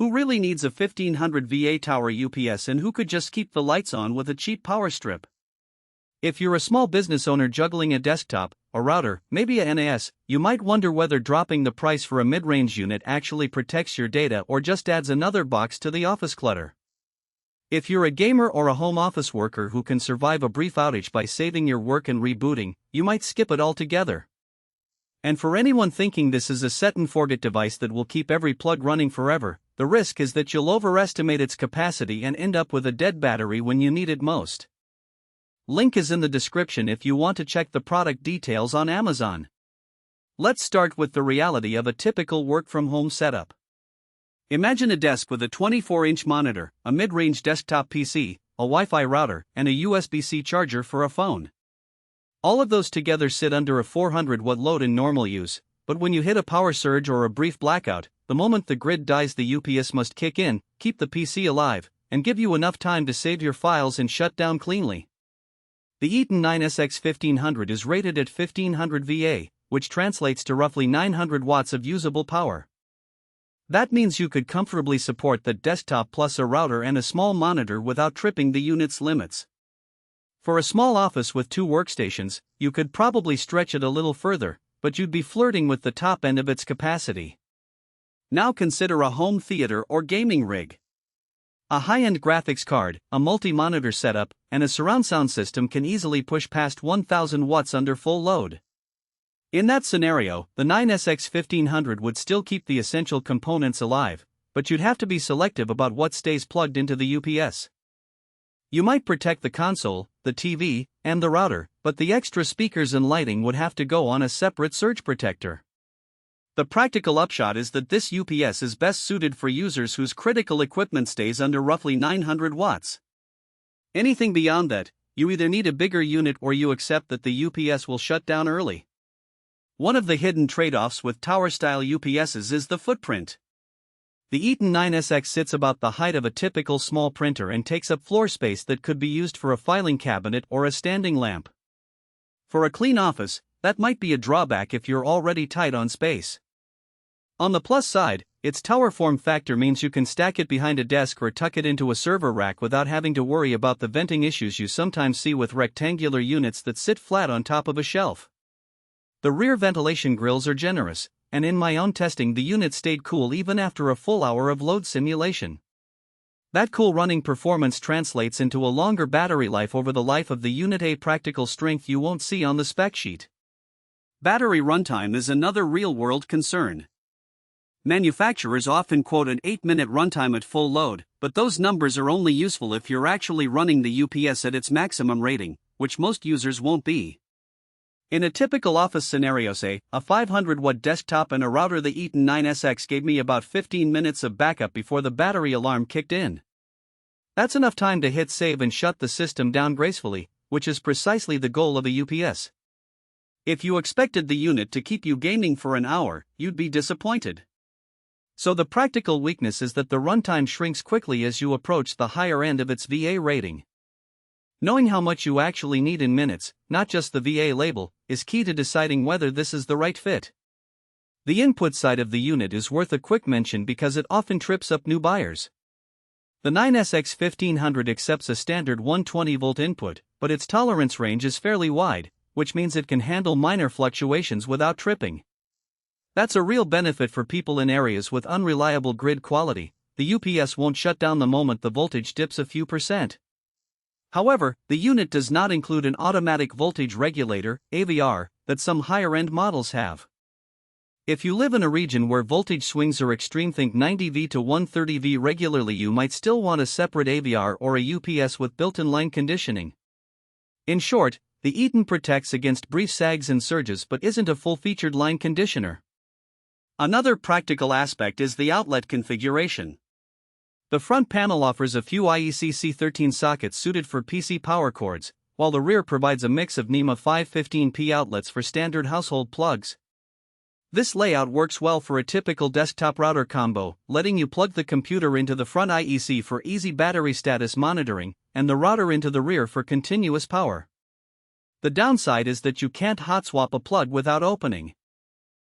Who really needs a 1500 VA tower UPS, and who could just keep the lights on with a cheap power strip? If you're a small business owner juggling a desktop, a router, maybe a NAS, you might wonder whether dropping the price for a mid-range unit actually protects your data or just adds another box to the office clutter. If you're a gamer or a home office worker who can survive a brief outage by saving your work and rebooting, you might skip it altogether. And for anyone thinking this is a set-and-forget device that will keep every plug running forever, the risk is that you'll overestimate its capacity and end up with a dead battery when you need it most. Link is in the description if you want to check the product details on Amazon. Let's start with the reality of a typical work-from-home setup. Imagine a desk with a 24-inch monitor, a mid-range desktop PC, a Wi-Fi router, and a USB-C charger for a phone. All of those together sit under a 400-watt load in normal use, but when you hit a power surge or a brief blackout, the moment the grid dies, the UPS must kick in, keep the PC alive, and give you enough time to save your files and shut down cleanly. The Eaton 9SX1500 is rated at 1500 VA, which translates to roughly 900 watts of usable power. That means you could comfortably support the desktop plus a router and a small monitor without tripping the unit's limits. For a small office with 2 workstations, you could probably stretch it a little further, but you'd be flirting with the top end of its capacity. Now consider a home theater or gaming rig. A high-end graphics card, a multi-monitor setup, and a surround sound system can easily push past 1000 watts under full load. In that scenario, the 9SX 1500 would still keep the essential components alive, but you'd have to be selective about what stays plugged into the UPS. You might protect the console, the TV, and the router, but the extra speakers and lighting would have to go on a separate surge protector. The practical upshot is that this UPS is best suited for users whose critical equipment stays under roughly 900 watts. Anything beyond that, you either need a bigger unit or you accept that the UPS will shut down early. One of the hidden trade-offs with tower-style UPSs is the footprint. The Eaton 9SX sits about the height of a typical small printer and takes up floor space that could be used for a filing cabinet or a standing lamp. For a clean office, that might be a drawback if you're already tight on space. On the plus side, its tower form factor means you can stack it behind a desk or tuck it into a server rack without having to worry about the venting issues you sometimes see with rectangular units that sit flat on top of a shelf. The rear ventilation grills are generous, and in my own testing the unit stayed cool even after a full hour of load simulation. That cool running performance translates into a longer battery life over the life of the unit, a practical strength you won't see on the spec sheet. Battery runtime is another real-world concern. Manufacturers often quote an 8-minute runtime at full load, but those numbers are only useful if you're actually running the UPS at its maximum rating, which most users won't be. In a typical office scenario, say, a 500-watt desktop and a router, the Eaton 9SX gave me about 15 minutes of backup before the battery alarm kicked in. That's enough time to hit save and shut the system down gracefully, which is precisely the goal of a UPS. If you expected the unit to keep you gaming for an hour, you'd be disappointed. So the practical weakness is that the runtime shrinks quickly as you approach the higher end of its VA rating. Knowing how much you actually need in minutes, not just the VA label, is key to deciding whether this is the right fit. The input side of the unit is worth a quick mention because it often trips up new buyers. The 9SX 1500 accepts a standard 120-volt input, but its tolerance range is fairly wide, which means it can handle minor fluctuations without tripping. That's a real benefit for people in areas with unreliable grid quality. The UPS won't shut down the moment the voltage dips a few percent. However, the unit does not include an automatic voltage regulator, AVR, that some higher-end models have. If you live in a region where voltage swings are extreme, think 90V to 130V regularly, you might still want a separate AVR or a UPS with built-in line conditioning. In short, the Eaton protects against brief sags and surges but isn't a full-featured line conditioner. Another practical aspect is the outlet configuration. The front panel offers a few IEC C13 sockets suited for PC power cords, while the rear provides a mix of NEMA 515P outlets for standard household plugs. This layout works well for a typical desktop router combo, letting you plug the computer into the front IEC for easy battery status monitoring, and the router into the rear for continuous power. The downside is that you can't hot swap a plug without opening.